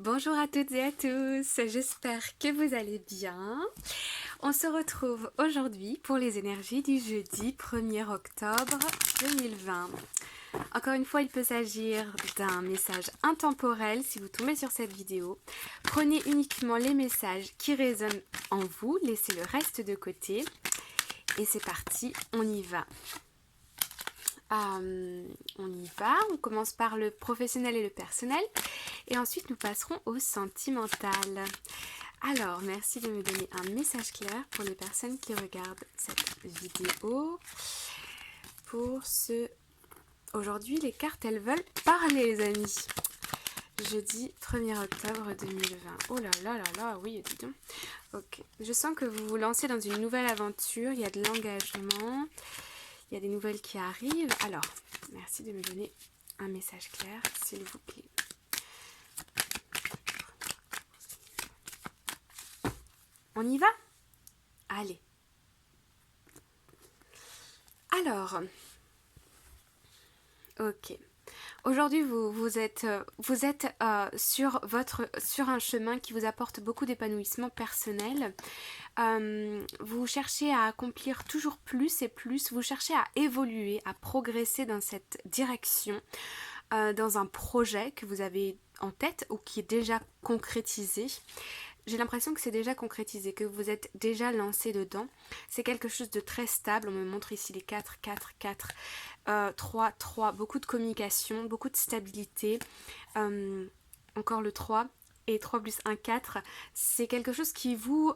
Bonjour à toutes et à tous, j'espère que vous allez bien. On se retrouve aujourd'hui pour les énergies du jeudi 1er octobre 2020. Encore une fois, il peut s'agir d'un message intemporel si vous tombez sur cette vidéo. Prenez uniquement les messages qui résonnent en vous, laissez le reste de côté. Et c'est parti, on y va. On commence par le professionnel et le personnel et ensuite nous passerons au sentimental. Alors, merci de me donner un message clair pour les personnes qui regardent cette vidéo. Aujourd'hui, les cartes, elles veulent parler, les amis. Jeudi 1er octobre 2020. Oh là là là là, oui, dis donc. Ok, je sens que vous vous lancez dans une nouvelle aventure, il y a de l'engagement. Il y a des nouvelles qui arrivent. Alors, merci de me donner un message clair, s'il vous plaît. On y va? Allez. Alors, ok. Aujourd'hui, vous êtes sur un chemin qui vous apporte beaucoup d'épanouissement personnel. Vous cherchez à accomplir toujours plus et plus, vous cherchez à évoluer, à progresser dans cette direction, dans un projet que vous avez en tête ou qui est déjà concrétisé. J'ai l'impression que c'est déjà concrétisé, que vous êtes déjà lancé dedans. C'est quelque chose de très stable. On me montre ici les 4, 4, 4, 3, 3, beaucoup de communication, beaucoup de stabilité. Encore le 3 et 3 plus 1, 4. C'est quelque chose qui vous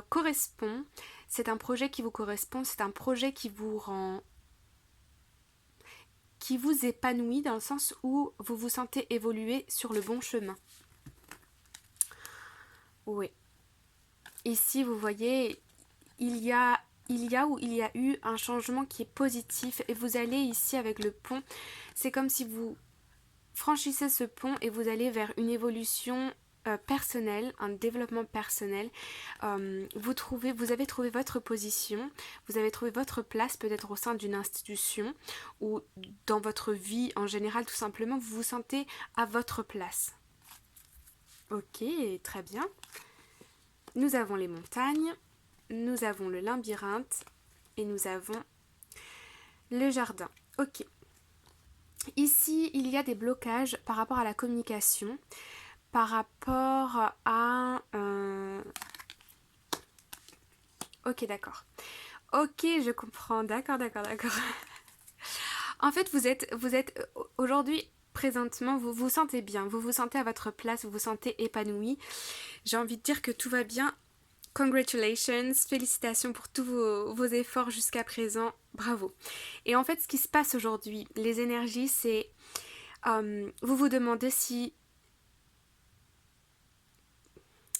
correspond. C'est un projet qui vous correspond. C'est un projet qui vous rend... qui vous épanouit dans le sens où vous vous sentez évoluer sur le bon chemin. Oui. Ici, vous voyez, il y a eu un changement qui est positif et vous allez ici avec le pont. C'est comme si vous franchissez ce pont et vous allez vers une évolution personnelle, un développement personnel. Vous avez trouvé votre position, vous avez trouvé votre place peut-être au sein d'une institution ou dans votre vie en général, tout simplement, vous vous sentez à votre place. Ok, très bien. Nous avons les montagnes, nous avons le labyrinthe et nous avons le jardin. Ok. Ici, il y a des blocages par rapport à la communication, par rapport à... Ok, d'accord. Ok, je comprends. D'accord. En fait, vous êtes aujourd'hui... Présentement, vous vous sentez bien, vous vous sentez à votre place, vous vous sentez épanoui. J'ai envie de dire que tout va bien. Congratulations, félicitations pour tous vos efforts jusqu'à présent, bravo. Et en fait, ce qui se passe aujourd'hui, les énergies, c'est... vous vous demandez si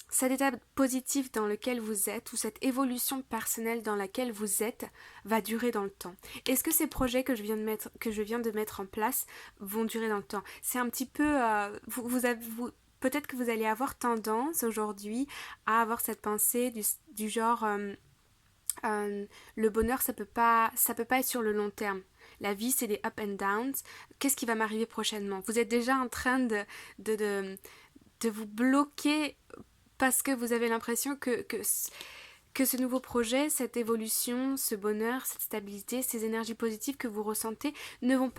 cet état positif dans lequel vous êtes ou cette évolution personnelle dans laquelle vous êtes va durer dans le temps. Est-ce que ces projets que je viens de mettre en place vont durer dans le temps? C'est un petit peu... peut-être que vous allez avoir tendance aujourd'hui à avoir cette pensée du genre le bonheur ça peut pas être sur le long terme. La vie c'est des up and downs. Qu'est-ce qui va m'arriver prochainement? Vous êtes déjà en train de vous bloquer parce que vous avez l'impression que ce nouveau projet, cette évolution, ce bonheur, cette stabilité, ces énergies positives que vous ressentez ne vont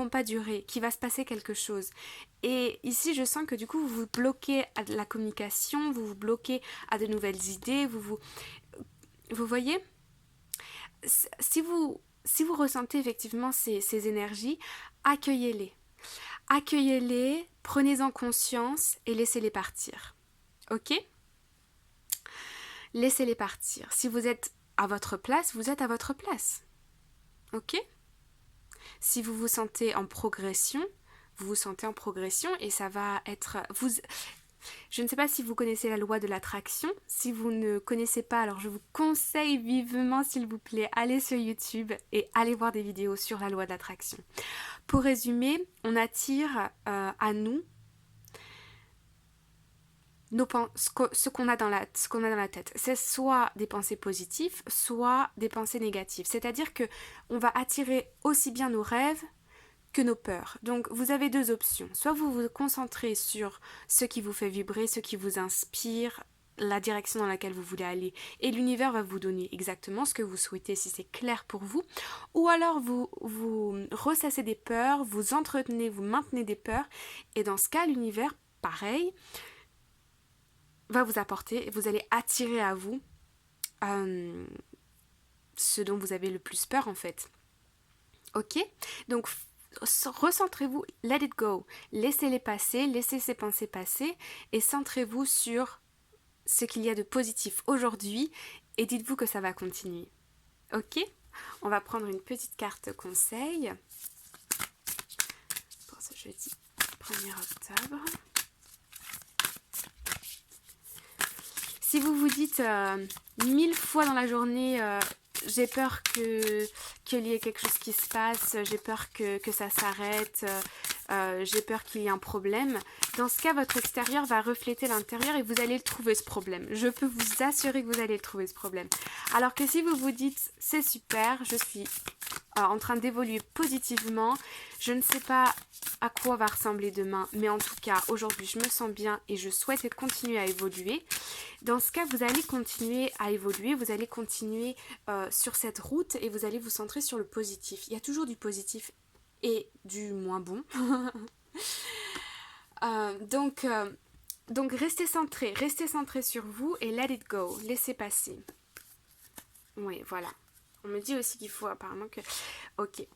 pas durer, qu'il va se passer quelque chose. Et ici, je sens que du coup, vous vous bloquez à de la communication, vous vous bloquez à de nouvelles idées, vous voyez? Si vous ressentez effectivement ces énergies, accueillez-les. Accueillez-les, prenez-en conscience et laissez-les partir. Ok? Laissez-les partir. Si vous êtes à votre place, vous êtes à votre place. Ok? Si vous vous sentez en progression, vous vous sentez en progression et ça va être... Je ne sais pas si vous connaissez la loi de l'attraction. Si vous ne connaissez pas, alors je vous conseille vivement, s'il vous plaît, allez sur YouTube et allez voir des vidéos sur la loi de l'attraction. Pour résumer, on attire à nous ce qu'on a dans la tête. C'est soit des pensées positives, soit des pensées négatives. C'est-à-dire que on va attirer aussi bien nos rêves que nos peurs. Donc vous avez deux options. Soit vous vous concentrez sur ce qui vous fait vibrer, ce qui vous inspire, la direction dans laquelle vous voulez aller, et l'univers va vous donner exactement ce que vous souhaitez si c'est clair pour vous, ou alors vous ressassez des peurs, vous entretenez, vous maintenez des peurs, et dans ce cas l'univers, pareil, va vous apporter, vous allez attirer à vous ce dont vous avez le plus peur en fait. Ok? Donc recentrez-vous, let it go, laissez-les passer, laissez ces pensées passer, et centrez-vous sur ce qu'il y a de positif aujourd'hui et dites-vous que ça va continuer. Ok? On va prendre une petite carte conseil pour ce jeudi 1er octobre. Si vous vous dites 1000 fois dans la journée j'ai peur qu'il y ait quelque chose qui se passe, j'ai peur que ça s'arrête, j'ai peur qu'il y ait un problème. Dans ce cas, votre extérieur va refléter l'intérieur et vous allez le trouver ce problème. Je peux vous assurer que vous allez le trouver ce problème. Alors que si vous vous dites c'est super, je suis en train d'évoluer positivement, je ne sais pas à quoi va ressembler demain, mais en tout cas aujourd'hui je me sens bien et je souhaite continuer à évoluer. Dans ce cas, vous allez continuer à évoluer, vous allez continuer sur cette route et vous allez vous centrer sur le positif. Il y a toujours du positif et du moins bon. Donc restez centré sur vous et let it go, laissez passer. Oui, voilà. On me dit aussi qu'il faut apparemment que... Ok.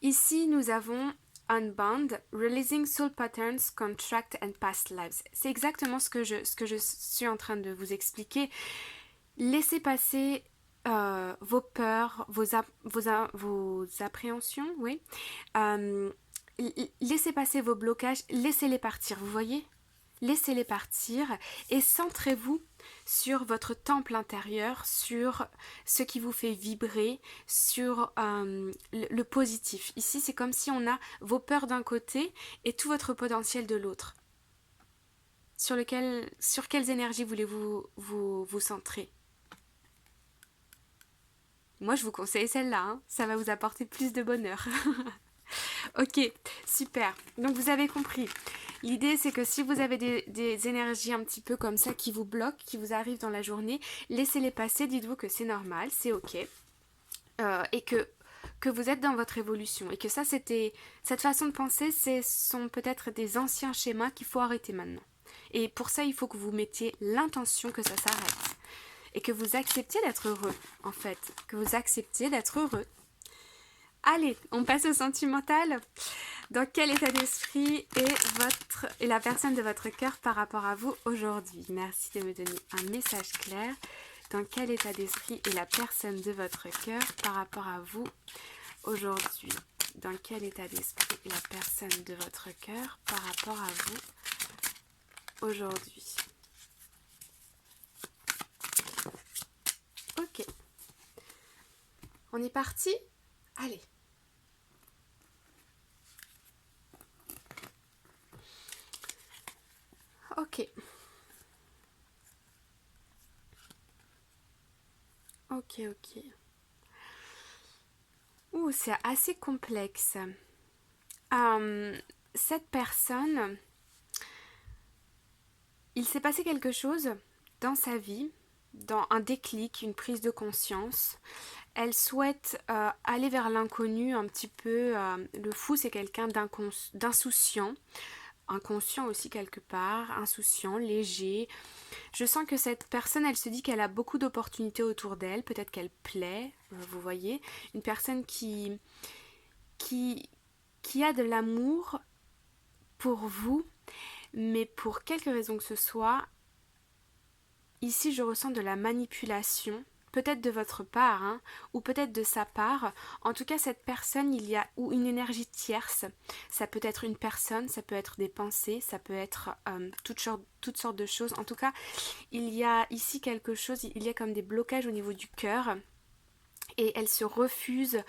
Ici, nous avons Unbound, Releasing Soul Patterns, Contract and Past Lives. C'est exactement ce que je suis en train de vous expliquer. Laissez passer vos peurs, vos appréhensions, oui. Laissez passer vos blocages, laissez-les partir, vous voyez ? Laissez-les partir et centrez-vous sur votre temple intérieur, sur ce qui vous fait vibrer, sur le positif. Ici, c'est comme si on a vos peurs d'un côté et tout votre potentiel de l'autre. Sur quelles énergies voulez-vous vous centrer ? Moi, je vous conseille celle-là, hein. Ça va vous apporter plus de bonheur. Ok, super. Donc, vous avez compris. L'idée, c'est que si vous avez des énergies un petit peu comme ça qui vous bloquent, qui vous arrivent dans la journée, laissez-les passer, dites-vous que c'est normal, c'est ok. Et que vous êtes dans votre évolution. Et que ça, cette façon de penser, ce sont peut-être des anciens schémas qu'il faut arrêter maintenant. Et pour ça, il faut que vous mettiez l'intention que ça s'arrête. Et que vous acceptiez d'être heureux, en fait. Que vous acceptiez d'être heureux. Allez, on passe au sentimental. Dans quel état d'esprit est la personne de votre cœur par rapport à vous aujourd'hui? Merci de me donner un message clair. Dans quel état d'esprit est la personne de votre cœur par rapport à vous aujourd'hui? Dans quel état d'esprit est la personne de votre cœur par rapport à vous aujourd'hui? Ok. On est parti? Allez. Ok. Ok. Ouh, c'est assez complexe. Cette personne, il s'est passé quelque chose dans sa vie, dans un déclic, une prise de conscience. Elle souhaite aller vers l'inconnu un petit peu. Le fou, c'est quelqu'un d'insouciant, inconscient aussi quelque part, insouciant, léger. Je sens que cette personne, elle se dit qu'elle a beaucoup d'opportunités autour d'elle, peut-être qu'elle plaît, vous voyez. Une personne qui a de l'amour pour vous, mais pour quelque raison que ce soit, ici je ressens de la manipulation, peut-être de votre part, hein, ou peut-être de sa part. En tout cas, cette personne, il y a ou une énergie tierce. Ça peut être une personne, ça peut être des pensées, ça peut être toutes sortes de choses. En tout cas, il y a ici quelque chose, il y a comme des blocages au niveau du cœur. Et elle se refuse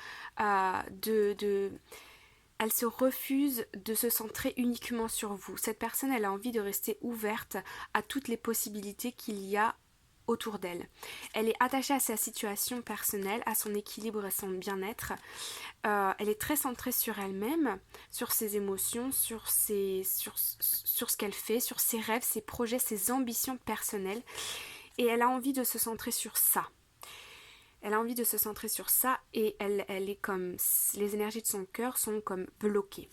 elle se refuse de se centrer uniquement sur vous. Cette personne, elle a envie de rester ouverte à toutes les possibilités qu'il y a autour d'elle. Elle est attachée à sa situation personnelle, à son équilibre et son bien-être. Elle est très centrée sur elle-même, sur ses émotions, sur ce qu'elle fait, sur ses rêves, ses projets, ses ambitions personnelles. Et elle a envie de se centrer sur ça. Elle a envie de se centrer sur ça et elle est comme... Les énergies de son cœur sont comme bloquées.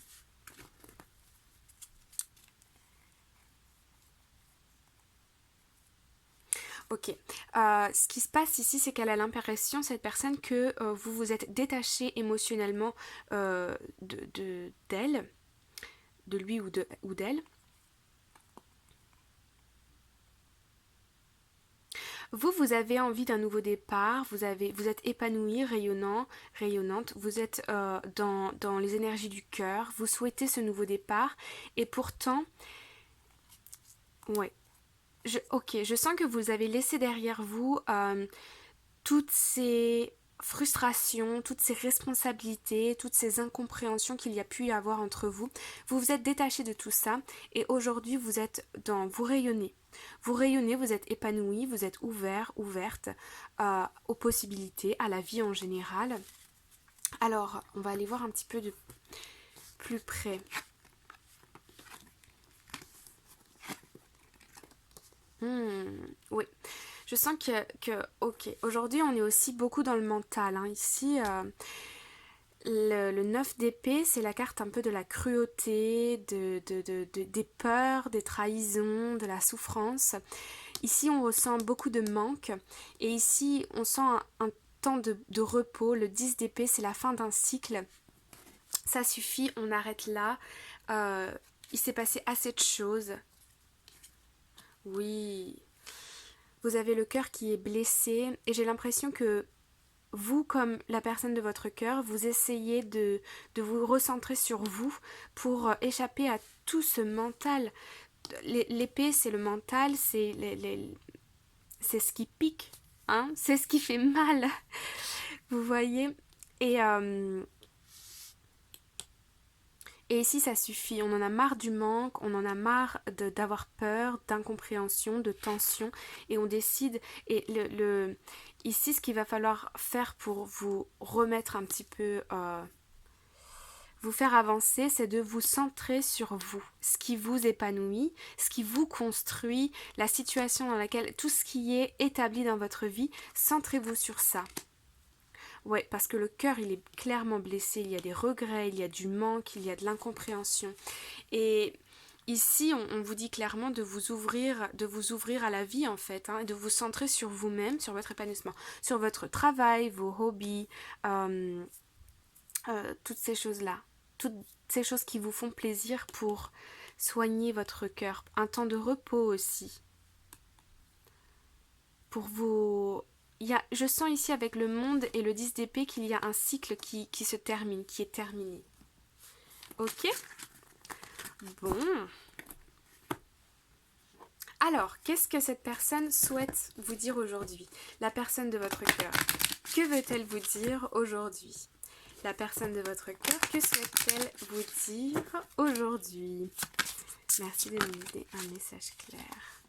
Ok. Ce qui se passe ici, c'est qu'elle a l'impression, cette personne, que vous vous êtes détaché émotionnellement d'elle, de lui ou d'elle. Vous avez envie d'un nouveau départ, vous êtes épanoui, rayonnante, vous êtes dans les énergies du cœur, vous souhaitez ce nouveau départ, et pourtant, ouais, je sens que vous avez laissé derrière vous toutes ces frustrations, toutes ces responsabilités, toutes ces incompréhensions qu'il y a pu y avoir entre vous. Vous vous êtes détaché de tout ça et aujourd'hui vous rayonnez. Vous rayonnez, vous êtes épanoui, vous êtes ouverte aux possibilités, à la vie en général. Alors, on va aller voir un petit peu de plus près. Oui. Je sens ok, aujourd'hui on est aussi beaucoup dans le mental. Hein. Ici, le 9 d'épée, c'est la carte un peu de la cruauté, des peurs, des trahisons, de la souffrance. Ici, on ressent beaucoup de manque. Et ici, on sent un temps de repos. Le 10 d'épée, c'est la fin d'un cycle. Ça suffit, on arrête là. Il s'est passé assez de choses. Oui. Vous avez le cœur qui est blessé et j'ai l'impression que vous, comme la personne de votre cœur, vous essayez de vous recentrer sur vous pour échapper à tout ce mental. L'épée, c'est le mental, c'est ce qui pique, hein, c'est ce qui fait mal. Vous voyez. Et, et ici, ça suffit. On en a marre du manque, on en a marre d'avoir peur, d'incompréhension, de tension. Et on décide. Et ici, ce qu'il va falloir faire pour vous remettre un petit peu... vous faire avancer, c'est de vous centrer sur vous, ce qui vous épanouit, ce qui vous construit, la situation dans laquelle, tout ce qui est établi dans votre vie, centrez-vous sur ça. Ouais, parce que le cœur, il est clairement blessé, il y a des regrets, il y a du manque, il y a de l'incompréhension. Et ici, on vous dit clairement de vous ouvrir à la vie en fait, hein, et de vous centrer sur vous-même, sur votre épanouissement, sur votre travail, vos hobbies, toutes ces choses-là. Toutes ces choses qui vous font plaisir pour soigner votre cœur. Un temps de repos aussi. Pour vous... je sens ici avec le monde et le 10 d'épée qu'il y a un cycle qui se termine, qui est terminé. Ok ? Bon. Alors, qu'est-ce que cette personne souhaite vous dire aujourd'hui ? La personne de votre cœur. Que veut-elle vous dire aujourd'hui ? La personne de votre cœur, que souhaite-t-elle vous dire aujourd'hui ? Merci de nous donner un message clair.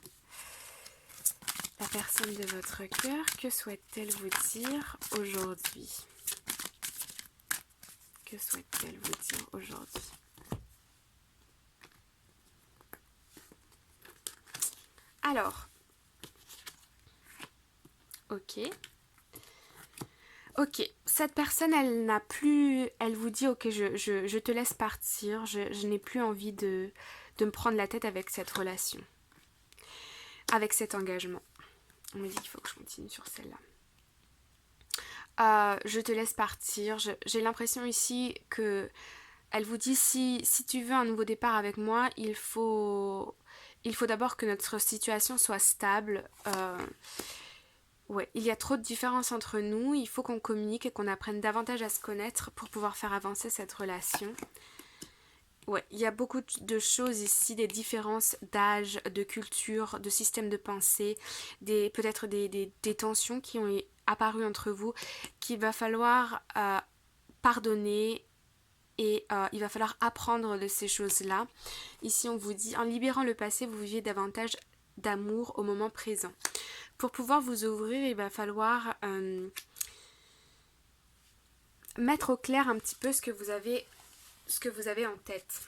La personne de votre cœur, que souhaite-t-elle vous dire aujourd'hui ? Que souhaite-t-elle vous dire aujourd'hui ? Alors, ok, cette personne, elle vous dit, ok, je te laisse partir, je n'ai plus envie de me prendre la tête avec cette relation, avec cet engagement. On me dit qu'il faut que je continue sur celle-là. Je te laisse partir. J'ai l'impression ici que elle vous dit si tu veux un nouveau départ avec moi, il faut d'abord que notre situation soit stable. Ouais, il y a trop de différences entre nous. Il faut qu'on communique et qu'on apprenne davantage à se connaître pour pouvoir faire avancer cette relation. Ouais, il y a beaucoup de choses ici, des différences d'âge, de culture, de système de pensée, peut-être des tensions qui ont apparu entre vous, qu'il va falloir pardonner et il va falloir apprendre de ces choses-là. Ici, on vous dit, en libérant le passé, vous vivez davantage d'amour au moment présent. Pour pouvoir vous ouvrir, il va falloir mettre au clair un petit peu ce que vous avez en tête.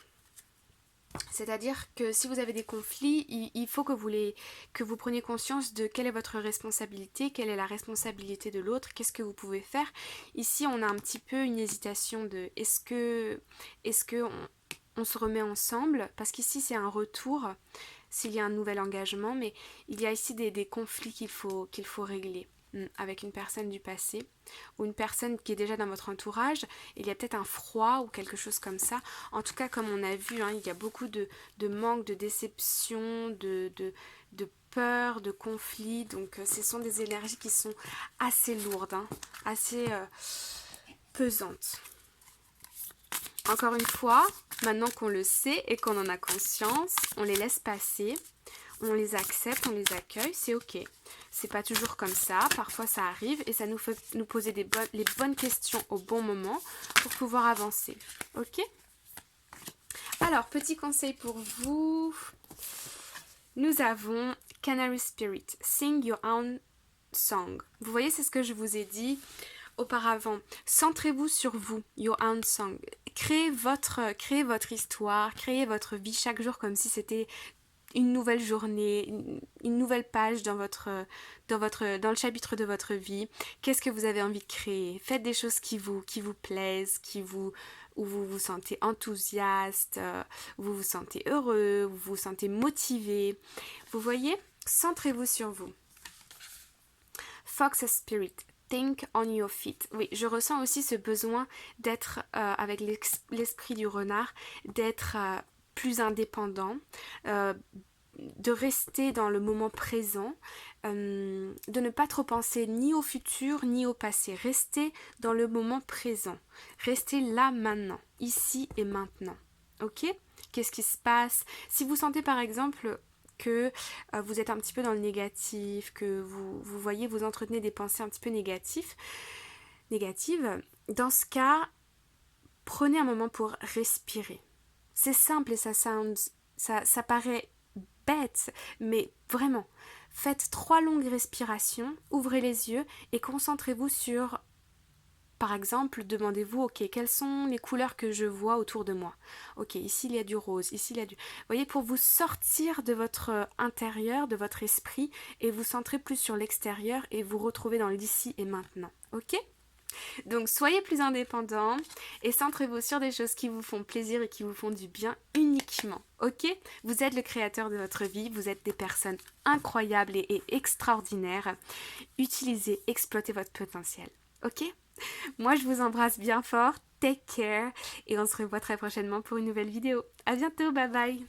C'est-à-dire que si vous avez des conflits, il faut que vous preniez conscience de quelle est votre responsabilité, quelle est la responsabilité de l'autre, qu'est-ce que vous pouvez faire. Ici, on a un petit peu une hésitation de est-ce que on se remet ensemble, parce qu'ici c'est un retour, s'il y a un nouvel engagement, mais il y a ici des conflits qu'il faut régler avec une personne du passé ou une personne qui est déjà dans votre entourage. Il y a peut-être un froid ou quelque chose comme ça. En tout cas, comme on a vu, il y a beaucoup de manque, de déception, de peur, de conflit. Donc ce sont des énergies qui sont assez lourdes, assez pesantes. Encore une fois, maintenant qu'on le sait et qu'on en a conscience, on les laisse passer, on les accepte, on les accueille, c'est ok. C'est pas toujours comme ça, parfois ça arrive et ça nous fait nous poser les bonnes questions au bon moment pour pouvoir avancer. Ok? Alors, petit conseil pour vous. Nous avons Canary Spirit, Sing Your Own Song. Vous voyez, c'est ce que je vous ai dit auparavant. Centrez-vous sur vous, Your Own Song. Créez votre histoire, créez votre vie chaque jour comme si c'était une nouvelle journée, une nouvelle page dans le chapitre de votre vie. Qu'est-ce que vous avez envie de créer? Faites des choses qui vous plaisent, où vous vous sentez enthousiaste, où vous vous sentez heureux, où vous vous sentez motivé. Vous voyez? Centrez-vous sur vous. Fox Spirit. Think on your feet. Oui, je ressens aussi ce besoin d'être avec l'esprit du renard, d'être plus indépendant, de rester dans le moment présent, de ne pas trop penser ni au futur ni au passé. Restez dans le moment présent. Restez là maintenant, ici et maintenant. Ok? Qu'est-ce qui se passe? Si vous sentez par exemple que vous êtes un petit peu dans le négatif, que vous voyez, vous entretenez des pensées un petit peu négatives, dans ce cas, prenez un moment pour respirer. C'est simple et ça paraît bête, mais vraiment, faites 3 longues respirations, ouvrez les yeux et concentrez-vous sur, par exemple, demandez-vous, ok, quelles sont les couleurs que je vois autour de moi? Ok, ici il y a du rose, ici il y a du... Vous voyez, pour vous sortir de votre intérieur, de votre esprit, et vous centrer plus sur l'extérieur et vous retrouver dans l'ici et maintenant. Ok? Donc soyez plus indépendants et centrez-vous sur des choses qui vous font plaisir et qui vous font du bien uniquement. Ok? Vous êtes le créateur de votre vie, vous êtes des personnes incroyables et extraordinaires. Utilisez, exploitez votre potentiel. Ok? Moi, je vous embrasse bien fort. Take care. Et on se revoit très prochainement pour une nouvelle vidéo. À bientôt. Bye bye.